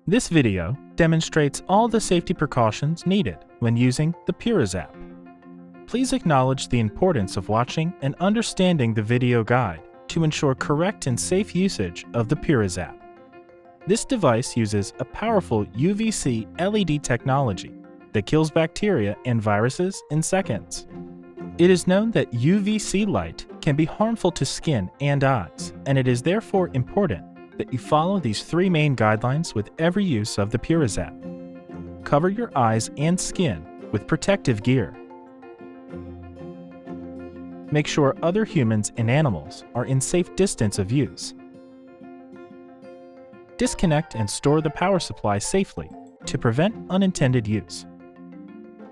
This video demonstrates all the safety precautions needed when using the PuriZAP. Please acknowledge the importance of watching and understanding the video guide to ensure correct and safe usage of the PuriZAP. This device uses a powerful UVC LED technology that kills bacteria and viruses in seconds. It is known that UVC light can be harmful to skin and eyes, and it is therefore important that you follow these three main guidelines with every use of the PuriZAP. Cover your eyes and skin with protective gear. Make sure other humans and animals are in safe distance of use. Disconnect and store the power supply safely to prevent unintended use.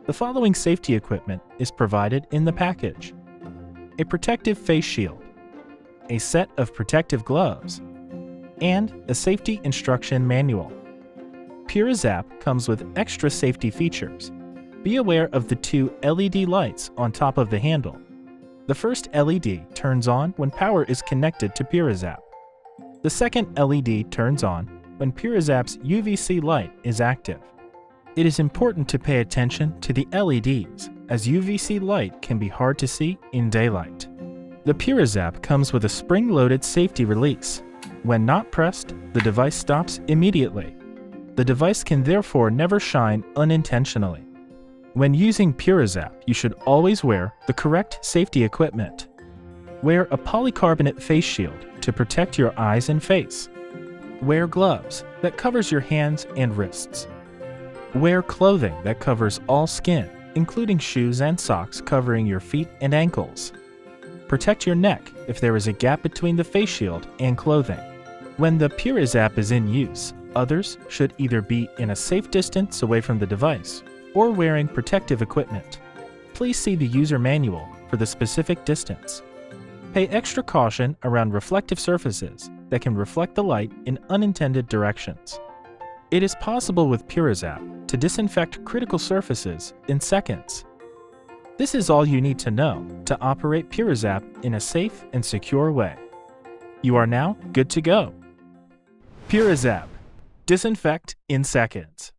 The following safety equipment is provided in the package: a protective face shield, a set of protective gloves, and a safety instruction manual. PuriZAP comes with extra safety features. Be aware of the two LED lights on top of the handle. The first LED turns on when power is connected to PuriZAP. The second LED turns on when PuriZAP's UVC light is active. It is important to pay attention to the LEDs, as UVC light can be hard to see in daylight. The PuriZAP comes with a spring-loaded safety release. When not pressed, the device stops immediately. The device can therefore never shine unintentionally. When using PuriZAP, you should always wear the correct safety equipment. Wear a polycarbonate face shield to protect your eyes and face. Wear gloves that covers your hands and wrists. Wear clothing that covers all skin, including shoes and socks covering your feet and ankles. Protect your neck if there is a gap between the face shield and clothing. When the PuriZAP is in use, others should either be in a safe distance away from the device or wearing protective equipment. Please see the user manual for the specific distance. Pay extra caution around reflective surfaces that can reflect the light in unintended directions. It is possible with PuriZAP to disinfect critical surfaces in seconds. This is all you need to know to operate PuriZAP in a safe and secure way. You are now good to go. PuriZAP. Disinfect in seconds.